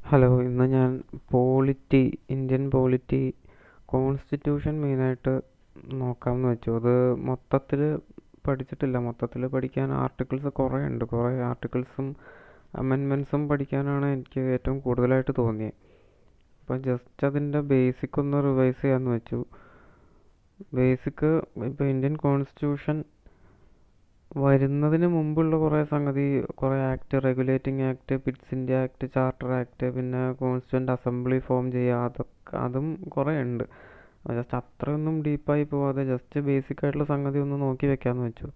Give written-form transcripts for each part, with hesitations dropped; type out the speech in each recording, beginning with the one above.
Hello, ഇന്ന് ഞാൻ Indian polity constitution മെയിനായിട്ട് നോക്കാമെന്ന് വെച്ചു. അത് മൊത്തത്തിൽ പഠിച്ചിട്ടില്ല. മൊത്തത്തിൽ പഠിക്കാൻ ആർട്ടിക്കിൾസ് കുറേ ഉണ്ട്. കുറേ ആർട്ടിക്കിൾസും അമെൻമെൻറ്റ്സും പഠിക്കാനാണ് എനിക്ക് ഏറ്റവും കൂടുതലായിട്ട് തോന്നിയത്. അപ്പോൾ ജസ്റ്റ് അതിൻ്റെ ബേസിക് ഒന്ന് റിവൈസ് ചെയ്യാമെന്ന് വെച്ചു. ബേസിക് ഇപ്പോൾ ഇന്ത്യൻ കോൺസ്റ്റിറ്റ്യൂഷൻ വരുന്നതിന് മുമ്പുള്ള കുറേ act, regulating act, Pitt's India act, charter act, പിന്നെ കോൺസ്റ്റിറ്റ്യൂൻ്റ് അസംബ്ലി ഫോം ചെയ്യുക, അതും കുറേ ഉണ്ട്. ജസ്റ്റ് അത്രയൊന്നും ഡീപ്പായി പോവാതെ ജസ്റ്റ് ബേസിക് ആയിട്ടുള്ള സംഗതി ഒന്ന് നോക്കി വെക്കാമെന്ന് വെച്ചു.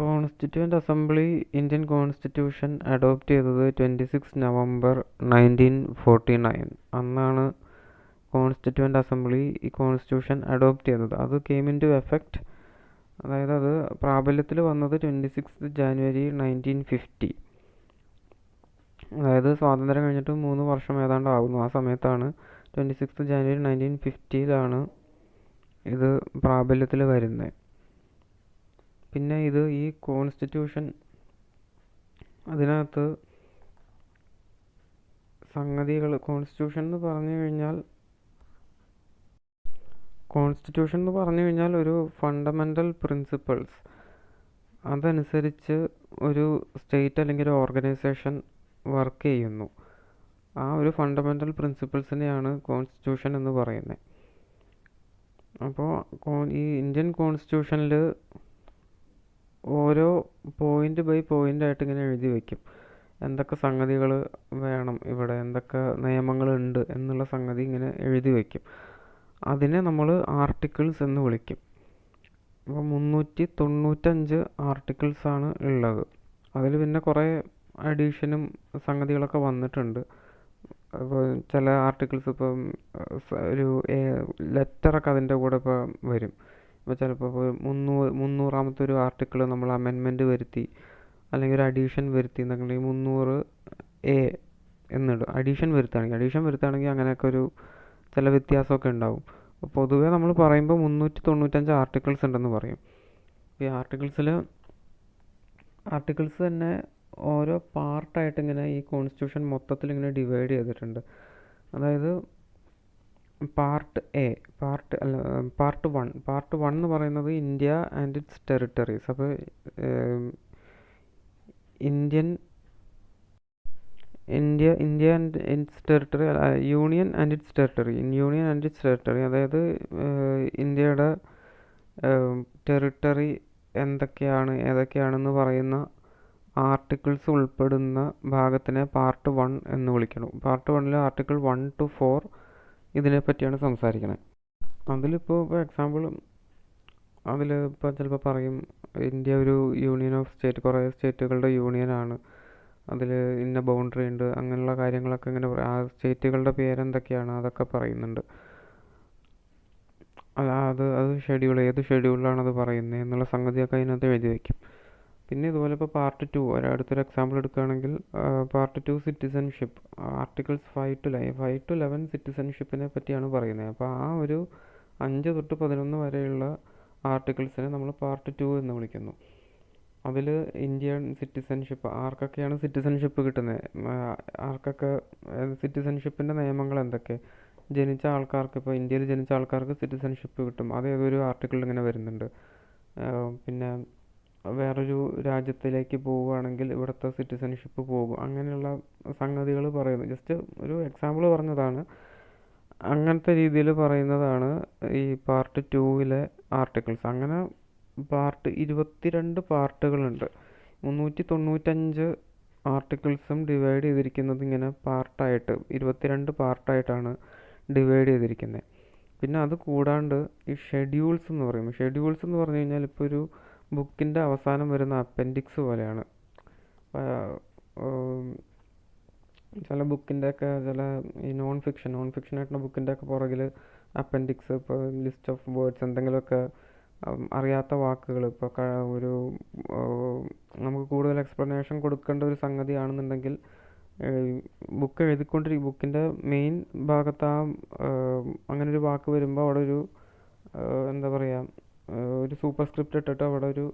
Constituent assembly Indian constitution adopt ചെയ്തത് 26 നവംബർ 1949. അന്നാണ് കോൺസ്റ്റിറ്റ്യൂൻ്റ് അസംബ്ലി ഈ കോൺസ്റ്റിറ്റ്യൂഷൻ അഡോപ്റ്റ് ചെയ്തത്. അത് കെയിം ഇൻ ടു എഫക്റ്റ്, അതായത് അത് പ്രാബല്യത്തിൽ വന്നത് 26 ജാനുവരി 1950. അതായത് സ്വാതന്ത്ര്യം കഴിഞ്ഞിട്ട് 3 വർഷം ഏതാണ്ട് ആകുന്നു. ആ സമയത്താണ് 26 ജാനുവരി 1950 ഇത് പ്രാബല്യത്തിൽ വരുന്നത്. പിന്നെ ഈ കോൺസ്റ്റിറ്റ്യൂഷൻ, അതിനകത്ത് കോൺസ്റ്റിറ്റ്യൂഷൻ എന്ന് പറഞ്ഞു കഴിഞ്ഞാൽ ഒരു ഫണ്ടമെൻ്റൽ പ്രിൻസിപ്പിൾസ്, അതനുസരിച്ച് ഒരു സ്റ്റേറ്റ് അല്ലെങ്കിൽ ഒരു ഓർഗനൈസേഷൻ വർക്ക് ചെയ്യുന്നു. ആ ഒരു ഫണ്ടമെൻ്റൽ പ്രിൻസിപ്പിൾസിനെയാണ് കോൺസ്റ്റിറ്റ്യൂഷൻ എന്ന് പറയുന്നത്. അപ്പോൾ ഈ ഇന്ത്യൻ കോൺസ്റ്റിറ്റ്യൂഷനിൽ ഓരോ പോയിന്റ് ബൈ പോയിന്റ് ആയിട്ട് ഇങ്ങനെ എഴുതി വയ്ക്കും. എന്തൊക്കെ സംഗതികൾ വേണം, ഇവിടെ എന്തൊക്കെ നിയമങ്ങളുണ്ട് എന്നുള്ള സംഗതി ഇങ്ങനെ എഴുതി വയ്ക്കും. അതിനെ നമ്മൾ ആർട്ടിക്കിൾസ് എന്ന് വിളിക്കും. അപ്പോൾ 395 ആർട്ടിക്കിൾസാണ് ഉള്ളത്. അതിൽ പിന്നെ കുറേ അഡീഷനും സംഗതികളൊക്കെ വന്നിട്ടുണ്ട്. അപ്പോൾ ചില ആർട്ടിക്കിൾസ് ഇപ്പം ഒരു ലെറ്ററൊക്കെ അതിൻ്റെ കൂടെ ഇപ്പോൾ വരും. ഇപ്പോൾ ചിലപ്പോൾ 300ാമത്തെ ഒരു ആർട്ടിക്കിൾ നമ്മൾ അമെൻമെൻറ്റ് വരുത്തി, അല്ലെങ്കിൽ ഒരു അഡീഷൻ വരുത്തി എന്നുണ്ടെങ്കിൽ 300A എന്നിടും. അഡീഷൻ വരുത്തുകയാണെങ്കിൽ അങ്ങനെയൊക്കെ ഒരു ചില വ്യത്യാസമൊക്കെ ഉണ്ടാവും. പൊതുവേ നമ്മൾ പറയുമ്പോൾ 395 ആർട്ടിക്കിൾസ് ഉണ്ടെന്ന് പറയും. ഈ ആർട്ടിക്കിൾസ് തന്നെ ഓരോ പാർട്ടായിട്ട് ഇങ്ങനെ ഈ കോൺസ്റ്റിറ്റ്യൂഷൻ മൊത്തത്തിൽ ഇങ്ങനെ ഡിവൈഡ് ചെയ്തിട്ടുണ്ട്. അതായത് പാർട്ട് വൺ എന്ന് പറയുന്നത് ഇന്ത്യ ആൻഡ് ഇറ്റ്സ് ടെറിട്ടറീസ്. അപ്പോൾ India and it's territory, union and it's territory, അതായത് ഇന്ത്യയുടെ ടെറിട്ടറി ഏതൊക്കെയാണെന്ന് പറയുന്ന ആർട്ടിക്കിൾസ് ഉൾപ്പെടുന്ന ഭാഗത്തിനെ പാർട്ട് 1 എന്ന് വിളിക്കണം. പാർട്ട് 1 ആർട്ടിക്കിൾ 1 to 4 ഇതിനെപ്പറ്റിയാണ് സംസാരിക്കുന്നത്. അതിലിപ്പോൾ എക്സാമ്പിൾ, അതിലിപ്പോൾ ചിലപ്പോൾ പറയും ഇന്ത്യ ഒരു യൂണിയൻ ഓഫ് സ്റ്റേറ്റ്, കുറേ സ്റ്റേറ്റുകളുടെ യൂണിയനാണ്, അതിൽ ഇന്ന ബൗണ്ടറി ഉണ്ട്, അങ്ങനെയുള്ള കാര്യങ്ങളൊക്കെ ഇങ്ങനെ പറയും. ആ സ്റ്റേറ്റുകളുടെ പേരെന്തൊക്കെയാണ് അതൊക്കെ പറയുന്നുണ്ട്. അത് ഏത് ഷെഡ്യൂളിലാണ് അത് പറയുന്നത് എന്നുള്ള സംഗതിയൊക്കെ അതിനകത്ത് എഴുതി വയ്ക്കും. പിന്നെ ഇതുപോലെ ഇപ്പോൾ പാർട്ട് 2, അടുത്തൊരു എക്സാമ്പിൾ എടുക്കുകയാണെങ്കിൽ പാർട്ട് 2 സിറ്റിസൺഷിപ്പ്, ആർട്ടിക്കിൾസ് 5 to 11 സിറ്റിസൺഷിപ്പിനെ പറ്റിയാണ് പറയുന്നത്. അപ്പോൾ ആ ഒരു 5 തൊട്ട് 11 വരെയുള്ള ആർട്ടിക്കിൾസിനെ നമ്മൾ പാർട്ട് 2 എന്ന് വിളിക്കുന്നു. അതിൽ ഇന്ത്യൻ സിറ്റിസൺഷിപ്പ്, ആർക്കൊക്കെയാണ് സിറ്റിസൺഷിപ്പ് കിട്ടുന്നത്, ആർക്കൊക്കെ സിറ്റിസൺഷിപ്പിൻ്റെ നിയമങ്ങൾ എന്തൊക്കെ, ജനിച്ച ആൾക്കാർക്ക്, ഇപ്പോൾ ഇന്ത്യയിൽ ജനിച്ച ആൾക്കാർക്ക് സിറ്റിസൺഷിപ്പ് കിട്ടും. അത് ഏതൊരു ആർട്ടിക്കിളിൽ ഇങ്ങനെ വരുന്നുണ്ട്. പിന്നെ വേറൊരു രാജ്യത്തിലേക്ക് പോവുകയാണെങ്കിൽ ഇവിടുത്തെ സിറ്റിസൺഷിപ്പ് പോകും. അങ്ങനെയുള്ള സംഗതികൾ പറയുന്നു. ജസ്റ്റ് ഒരു എക്സാമ്പിൾ പറഞ്ഞതാണ്. അങ്ങനത്തെ രീതിയിൽ പറയുന്നതാണ് ഈ പാർട്ട് 2 ആർട്ടിക്കിൾസ്. അങ്ങനെ 22 പാർട്ടുകളുണ്ട്. 395 ആർട്ടിക്കിൾസും ഡിവൈഡ് ചെയ്തിരിക്കുന്നത് ഇങ്ങനെ പാർട്ടായിട്ട് 22 പാർട്ടായിട്ടാണ് ഡിവൈഡ് ചെയ്തിരിക്കുന്നത്. പിന്നെ അത് കൂടാണ്ട് ഈ ഷെഡ്യൂൾസ് എന്ന് പറഞ്ഞു കഴിഞ്ഞാൽ ഇപ്പോൾ ഒരു ബുക്കിൻ്റെ അവസാനം വരുന്ന അപ്പൻഡിക്സ് പോലെയാണ്. ചില ബുക്കിൻ്റെയൊക്കെ ഈ നോൺ ഫിക്ഷൻ ആയിട്ടുള്ള ബുക്കിൻ്റെയൊക്കെ പുറകിൽ അപ്പൻഡിക്സ്, ഇപ്പോൾ ലിസ്റ്റ് ഓഫ് വേർഡ്സ്, എന്തെങ്കിലുമൊക്കെ അറിയാത്ത വാക്കുകൾ, ഇപ്പോൾ ഒരു നമുക്ക് കൂടുതൽ എക്സ്പ്ലനേഷൻ കൊടുക്കേണ്ട ഒരു സംഗതിയാണെന്നുണ്ടെങ്കിൽ ബുക്കിൻ്റെ മെയിൻ ഭാഗത്ത് അങ്ങനെ ഒരു വാക്ക് വരുമ്പോൾ അവിടെ ഒരു എന്താ പറയുക, ഒരു സൂപ്പർ സ്ക്രിപ്റ്റ് ഇട്ടിട്ട് അവിടെ ഒരു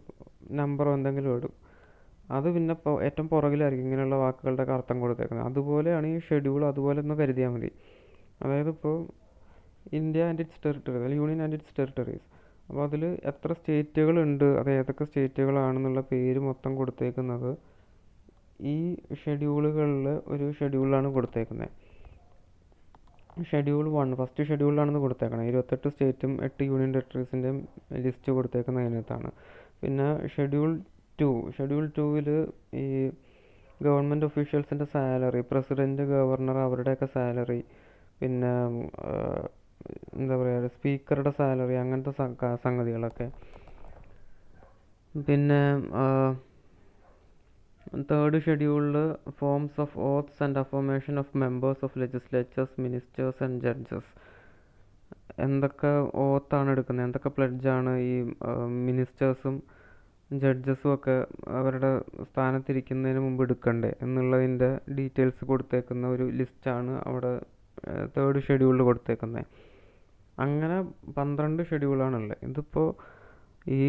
നമ്പറോ എന്തെങ്കിലും ഇടും. അത് പിന്നെ ഏറ്റവും പുറകിലായിരിക്കും ഇങ്ങനെയുള്ള വാക്കുകളുടെ അർത്ഥം കൊടുത്തേക്കുന്നത്. അതുപോലെയാണ് ഈ ഷെഡ്യൂൾ, അതുപോലെ ഒന്ന് കരുതിയാൽ മതി. അതായത് ഇപ്പോൾ ഇന്ത്യ ആൻഡ് ഇറ്റ്സ് ടെറിട്ടറീസ്, അല്ലെങ്കിൽ യൂണിയൻ ആൻഡ് ഇറ്റ്സ് ടെറിട്ടറീസ്. അപ്പോൾ അതിൽ എത്ര സ്റ്റേറ്റുകളുണ്ട്, അത് ഏതൊക്കെ സ്റ്റേറ്റുകളാണെന്നുള്ള പേര് മൊത്തം കൊടുത്തേക്കുന്നത് ഈ ഷെഡ്യൂളുകളിൽ ഒരു ഷെഡ്യൂളിലാണ് കൊടുത്തേക്കുന്നത്. ഷെഡ്യൂൾ 1 ഫസ്റ്റ് ഷെഡ്യൂളിലാണെന്ന് കൊടുത്തേക്കണം. 28 സ്റ്റേറ്റും 8 യൂണിയൻ ടെറിട്ടറീസിൻ്റെയും ലിസ്റ്റ് കൊടുത്തേക്കുന്നത് അതിനകത്താണ്. പിന്നെ ഷെഡ്യൂൾ 2-ൽ ഈ ഗവൺമെൻറ് ഒഫീഷ്യൽസിൻ്റെ സാലറി, പ്രസിഡൻറ്റ്, ഗവർണർ അവരുടെയൊക്കെ സാലറി, പിന്നെ എന്താ പറയുക, സ്പീക്കറുടെ സാലറി, അങ്ങനത്തെ സംഗതികളൊക്കെ. പിന്നെ തേർഡ് ഷെഡ്യൂളിൽ forms of oaths and affirmation of members of legislatures, ministers and judges. എന്തൊക്കെ ഓത്താണ് എടുക്കുന്നത്, എന്തൊക്കെ പ്ലെഡ്ജാണ് ഈ മിനിസ്റ്റേഴ്സും ജഡ്ജസും ഒക്കെ അവരുടെ സ്ഥാനത്തിരിക്കുന്നതിന് മുമ്പ് എടുക്കണ്ടേ എന്നുള്ളതിൻ്റെ ഡീറ്റെയിൽസ് കൊടുത്തേക്കുന്ന ഒരു ലിസ്റ്റാണ് അവിടെ തേർഡ് ഷെഡ്യൂളിൽ കൊടുത്തേക്കുന്നത്. അങ്ങനെ 12 ഷെഡ്യൂളാണുള്ളത്. ഇതിപ്പോൾ ഈ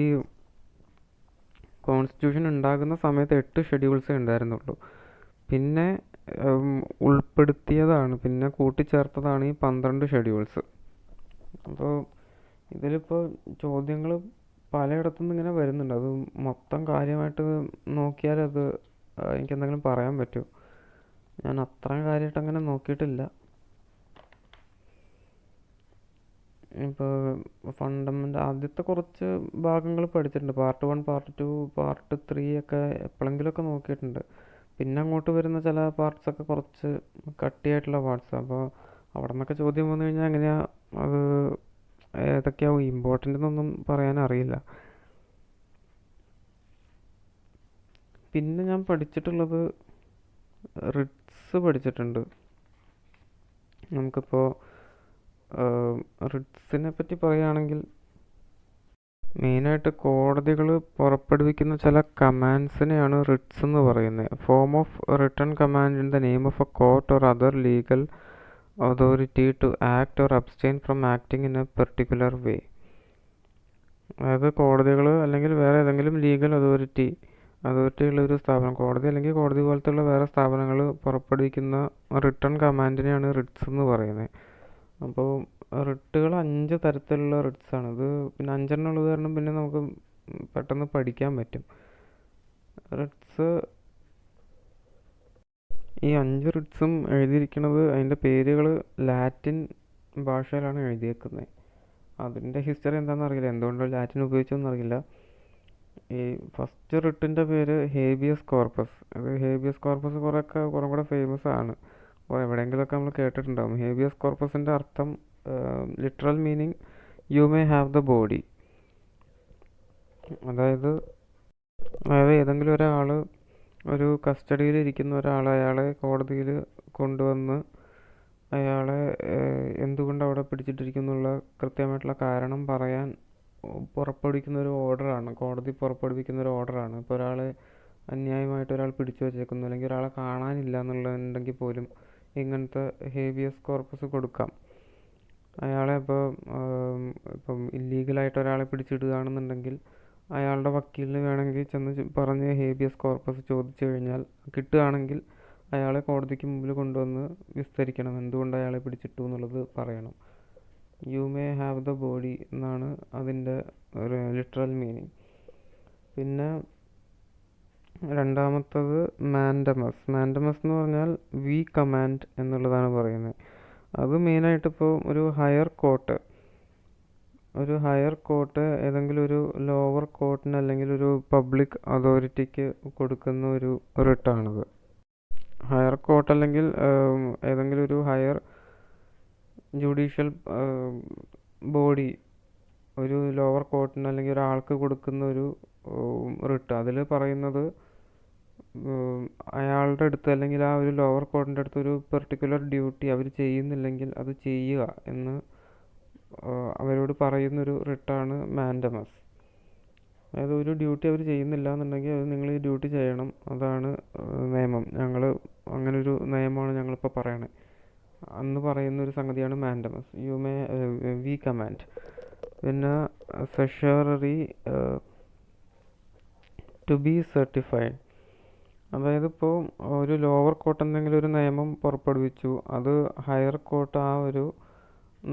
കോൺസ്റ്റിറ്റ്യൂഷൻ ഉണ്ടാകുന്ന സമയത്ത് 8 ഷെഡ്യൂൾസേ ഉണ്ടായിരുന്നുള്ളൂ. പിന്നെ ഉൾപ്പെടുത്തിയതാണ്, പിന്നെ കൂട്ടിച്ചേർത്തതാണ് ഈ 12 ഷെഡ്യൂൾസ്. അപ്പോൾ ഇതിലിപ്പോൾ ചോദ്യങ്ങൾ പലയിടത്തുനിന്ന് ഇങ്ങനെ വരുന്നുണ്ട്. അത് മൊത്തം കാര്യമായിട്ട് നോക്കിയാൽ അത് എനിക്കെന്തെങ്കിലും പറയാൻ പറ്റുമോ? ഞാൻ അത്രയും കാര്യമായിട്ട് അങ്ങനെ നോക്കിയിട്ടില്ല. ഇപ്പോൾ ആദ്യത്തെ കുറച്ച് ഭാഗങ്ങൾ പഠിച്ചിട്ടുണ്ട്. പാർട്ട് 1, പാർട്ട് 2, പാർട്ട് 3 ഒക്കെ എപ്പോഴെങ്കിലുമൊക്കെ നോക്കിയിട്ടുണ്ട്. പിന്നെ അങ്ങോട്ട് വരുന്ന ചില പാർട്സൊക്കെ കുറച്ച് കട്ടിയായിട്ടുള്ള പാർട്സാണ്. അപ്പോൾ അവിടെ നിന്നൊക്കെ ചോദ്യം വന്നു കഴിഞ്ഞാൽ എങ്ങനെയാണ് അത് ഏതൊക്കെയാവും ഇമ്പോർട്ടൻ്റ് എന്നൊന്നും പറയാനറിയില്ല. പിന്നെ ഞാൻ പഠിച്ചിട്ടുള്ളത് റിട്സ് പഠിച്ചിട്ടുണ്ട്. നമുക്കിപ്പോൾ റിട്സിനെ പറ്റി പറയുകയാണെങ്കിൽ മെയിനായിട്ട് കോടതികൾ പുറപ്പെടുവിക്കുന്ന ചില കമാൻഡ്സിനെയാണ് റിട്സ് എന്ന് പറയുന്നത്. Form of written command in the name of a court or other legal authority to act or abstain from acting in a particular way. അതായത് കോടതികൾ അല്ലെങ്കിൽ വേറെ ഏതെങ്കിലും ലീഗൽ അതോറിറ്റി ഉള്ള ഒരു സ്ഥാപനം, കോടതി അല്ലെങ്കിൽ കോടതി പോലത്തുള്ള വേറെ സ്ഥാപനങ്ങൾ പുറപ്പെടുവിക്കുന്ന റിട്ടൺ കമാൻഡിനെയാണ് റിട്സ് എന്ന് പറയുന്നത്. അപ്പോൾ റിട്ടുകൾ 5 തരത്തിലുള്ള റിട്സാണ്. ഇത് പിന്നെ 5 ഉള്ളത് കാരണം പിന്നെ നമുക്ക് പെട്ടെന്ന് പഠിക്കാൻ പറ്റും. ഈ 5 റിട്സും എഴുതിയിരിക്കുന്നത്, അതിൻ്റെ പേരുകൾ ലാറ്റിൻ ഭാഷയിലാണ് എഴുതിയേക്കുന്നത്. അതിൻ്റെ ഹിസ്റ്ററി എന്താണെന്ന് അറിയില്ല, എന്തുകൊണ്ടോ ലാറ്റിൻ ഉപയോഗിച്ചൊന്നും അറിയില്ല. ഈ ഫസ്റ്റ് റിട്ടിൻ്റെ പേര് ഹേബിയസ് കോർപ്പസ്. അത് ഹേബിയസ് കോർപ്പസ് കുറേ കൂടെ ഫേമസ് ആണ്, എവിടെയെങ്കിലുമൊക്കെ നമ്മൾ കേട്ടിട്ടുണ്ടാകും. ഹേബിയസ് കോർപ്പസിൻ്റെ അർത്ഥം, literal meaning, you may have the body. അതായത് ഏതെങ്കിലും ഒരാൾ, ഒരു കസ്റ്റഡിയിൽ ഇരിക്കുന്ന ഒരാൾ, അയാളെ കോടതിയിൽ കൊണ്ടുവന്ന് അയാളെ എന്തുകൊണ്ട് അവിടെ പിടിച്ചിട്ടിരിക്കുന്നുള്ള കൃത്യമായിട്ടുള്ള കാരണം പറയാൻ പുറപ്പെടുവിക്കുന്ന ഒരു ഓർഡറാണ്, കോടതി പുറപ്പെടുവിക്കുന്ന ഒരു ഓർഡറാണ്. ഇപ്പോൾ ഒരാളെ അന്യായമായിട്ട് ഒരാൾ പിടിച്ചു വച്ചേക്കുന്നു, അല്ലെങ്കിൽ ഒരാളെ കാണാനില്ല എന്നുള്ളതുണ്ടെങ്കിൽ പോലും ഇങ്ങനത്തെ ഹേബിയസ് കോർപ്പസ് കൊടുക്കാം. അയാളെ ഇപ്പം ഇല്ലീഗലായിട്ട് ഒരാളെ പിടിച്ചിടുകയാണെന്നുണ്ടെങ്കിൽ അയാളുടെ വക്കീലിന് വേണമെങ്കിൽ ചെന്ന് പറഞ്ഞ് ഹേബിയസ് കോർപ്പസ് ചോദിച്ചു കഴിഞ്ഞാൽ കിട്ടുകയാണെങ്കിൽ അയാളെ കോടതിക്ക് മുമ്പിൽ കൊണ്ടുവന്ന് വിസ്തരിക്കണം, എന്തുകൊണ്ട് അയാളെ പിടിച്ചിട്ടു എന്നുള്ളത് പറയണം. You may have the body എന്നാണ് അതിൻ്റെ ഒരു ലിറ്ററൽ മീനിങ്. പിന്നെ രണ്ടാമത്തത് മാൻഡമസ് എന്ന് പറഞ്ഞാൽ വി കമാൻഡ് എന്നുള്ളതാണ് പറയുന്നത്. അത് മെയിനായിട്ട് ഇപ്പോൾ ഒരു ഹയർ കോർട്ട് ഏതെങ്കിലും ഒരു ലോവർ കോർട്ടിന് അല്ലെങ്കിൽ ഒരു പബ്ലിക് അതോറിറ്റിക്ക് കൊടുക്കുന്ന ഒരു റിട്ടാണിത്. ഹയർ കോർട്ട് അല്ലെങ്കിൽ ഏതെങ്കിലും ഒരു ഹയർ ജുഡീഷ്യൽ ബോഡി ഒരു ലോവർ കോർട്ടിന് അല്ലെങ്കിൽ ഒരാൾക്ക് കൊടുക്കുന്ന ഒരു റിട്ട്. അതിൽ പറയുന്നത് അയാളുടെ അടുത്ത് അല്ലെങ്കിൽ ആ ഒരു ലോവർ കോർട്ടിൻ്റെ അടുത്ത് ഒരു പെർട്ടിക്കുലർ ഡ്യൂട്ടി അവർ ചെയ്യുന്നില്ലെങ്കിൽ അത് ചെയ്യുക എന്ന് അവരോട് പറയുന്നൊരു റിട്ടാണ് മാൻഡമസ്. അതായത് ഒരു ഡ്യൂട്ടി അവർ ചെയ്യുന്നില്ല എന്നുണ്ടെങ്കിൽ അത് നിങ്ങൾ ഈ ഡ്യൂട്ടി ചെയ്യണം, അതാണ് നിയമം, അങ്ങനൊരു നിയമമാണ് ഞങ്ങളിപ്പോൾ പറയണത് അന്ന് പറയുന്ന ഒരു സംഗതിയാണ് മാൻഡമസ്, വി കമാൻഡ്. പിന്നെ സെഷററി ടു ബി സർട്ടിഫൈഡ്. അതായത് ഇപ്പോൾ ഒരു ലോവർ കോർട്ട് എന്തെങ്കിലും ഒരു നിയമം പുറപ്പെടുവിച്ചു, അത് ഹയർ കോർട്ട് ആ ഒരു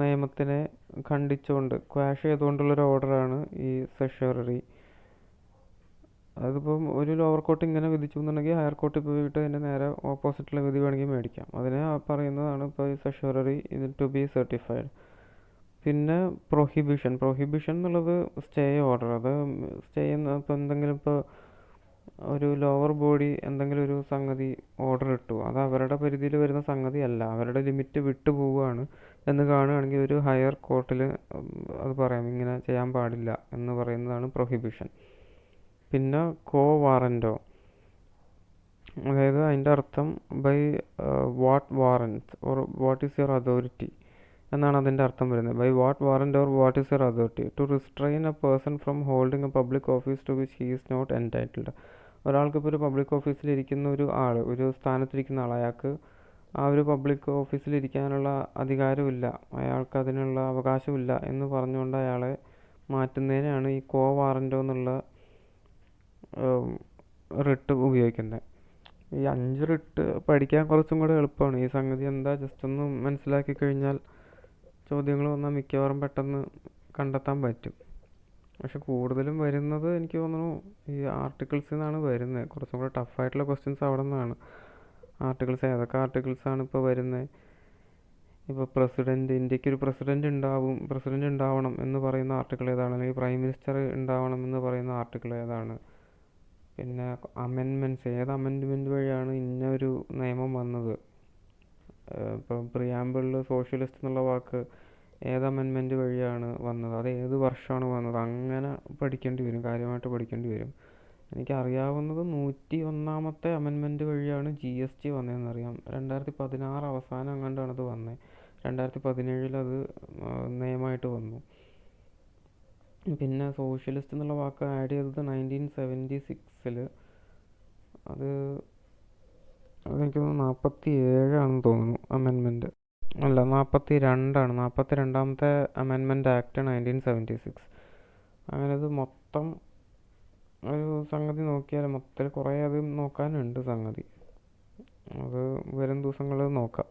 നിയമത്തിനെ ഖണ്ഡിച്ചുകൊണ്ട് ക്വാഷ് ചെയ്തുകൊണ്ടുള്ളൊരു ഓർഡറാണ് ഈ സെഷററി. അതിപ്പം ഒരു ലോവർ കോർട്ട് ഇങ്ങനെ വിധിച്ചു എന്നുണ്ടെങ്കിൽ ഹയർ കോർട്ടിൽ പോയിട്ട് അതിൻ്റെ നേരെ ഓപ്പോസിറ്റുള്ള വിധി വേണമെങ്കിൽ മേടിക്കാം. അതിനെ പറയുന്നതാണ് ഇപ്പോൾ ഈ സെഷററി ഇത് ടു ബി സർട്ടിഫൈഡ്. പിന്നെ പ്രൊഹിബിഷൻ എന്നുള്ളത് സ്റ്റേ ഓർഡർ. അത് സ്റ്റേ ചെയ്യുന്ന ഇപ്പോൾ എന്തെങ്കിലും ഇപ്പോൾ ഒരു ലോവർ ബോഡി എന്തെങ്കിലും ഒരു സംഗതി ഓർഡർ ഇട്ടു, അത് അവരുടെ പരിധിയിൽ വരുന്ന സംഗതി അല്ല, അവരുടെ ലിമിറ്റ് വിട്ടു പോവുകയാണ് എന്ന് കാണുകയാണെങ്കിൽ ഒരു ഹയർ കോർട്ടിൽ അത് പറയാം, ഇങ്ങനെ ചെയ്യാൻ പാടില്ല എന്ന് പറയുന്നതാണ് പ്രൊഹിബിഷൻ. പിന്നെ കോ വാറൻറ്റോ, അതായത് അതിൻ്റെ അർത്ഥം by what warrant or what is your authority എന്നാണ് അതിൻ്റെ അർത്ഥം വരുന്നത്. By what warrant or what is your authority to restrain a person from holding a public office to which he is not entitled. ഒരാൾക്കിപ്പോൾ ഒരു public ഓഫീസിലിരിക്കുന്ന ഒരു സ്ഥാനത്തിരിക്കുന്ന ആൾ, അയാൾക്ക് ആ ഒരു പബ്ലിക് ഓഫീസിലിരിക്കാനുള്ള അധികാരമില്ല, അയാൾക്ക് അതിനുള്ള അവകാശമില്ല എന്ന് പറഞ്ഞുകൊണ്ട് അയാളെ മാറ്റുന്നതിനാണ് ഈ കോ വാറൻറ്റോ എന്നുള്ള റിട്ട് ഉപയോഗിക്കുന്നത്. ഈ 5 റിട്ട് പഠിക്കാൻ കുറച്ചും കൂടെ എളുപ്പമാണ്. ഈ സംഗതി എന്താ ജസ്റ്റ് ഒന്ന് മനസ്സിലാക്കി കഴിഞ്ഞാൽ ചോദ്യങ്ങൾ വന്നാൽ മിക്കവാറും പെട്ടെന്ന് കണ്ടെത്താൻ പറ്റും. പക്ഷെ കൂടുതലും വരുന്നത് എനിക്ക് തോന്നുന്നു ഈ ആർട്ടിക്കിൾസിൽ നിന്നാണ് വരുന്നത്. കുറച്ചും കൂടെ ടഫായിട്ടുള്ള ക്വസ്റ്റ്യൻസ് അവിടെ നിന്നാണ്. ആർട്ടിക്കിൾസ് ഏതൊക്കെ ആർട്ടിക്കിൾസാണ് ഇപ്പോൾ വരുന്നത്? ഇപ്പോൾ ഇന്ത്യക്ക് ഒരു പ്രസിഡന്റ് ഉണ്ടാവണം എന്ന് പറയുന്ന ആർട്ടിക്കിൾ ഏതാണ്? അല്ലെങ്കിൽ പ്രൈം മിനിസ്റ്റർ ഉണ്ടാവണം എന്ന് പറയുന്ന ആർട്ടിക്കിൾ ഏതാണ്? പിന്നെ ഏത് അമെൻമെൻറ്റ് വഴിയാണ് ഇന്ന ഒരു നിയമം വന്നത്? ഇപ്പം പ്രിയാമ്പിളിൽ സോഷ്യലിസ്റ്റ് എന്നുള്ള വാക്ക് ഏത് അമെൻമെൻറ്റ് വഴിയാണ് വന്നത്, അത് ഏത് വർഷമാണ് വന്നത്, അങ്ങനെ പഠിക്കേണ്ടി വരും, കാര്യമായിട്ട് പഠിക്കേണ്ടി വരും. എനിക്കറിയാവുന്നത് 101ാമത്തെ അമെൻമെൻറ്റ് വഴിയാണ് GST വന്നതെന്നറിയാം. 2016 അവസാനം എങ്ങാണ്ടാണ് അത് വന്നത്. 2017 അത് നിയമമായിട്ട് വന്നു. പിന്നെ സോഷ്യലിസ്റ്റ് എന്നുള്ള വാക്ക് ആഡ് ചെയ്തത് 1976-ൽ. അതെനിക്ക് തോന്നുന്നു 47 തോന്നുന്നു അമെൻമെൻറ്റ്. അല്ല, 42ാമത്തെ അമെൻമെൻറ്റ് ആക്ട് 1976. അങ്ങനെ അത് മൊത്തം ഒരു സംഗതി നോക്കിയാൽ മൊത്തത്തിൽ കുറേ അത് നോക്കാനുണ്ട് സംഗതി. അത് വരും ദിവസങ്ങളിൽ നോക്കാം.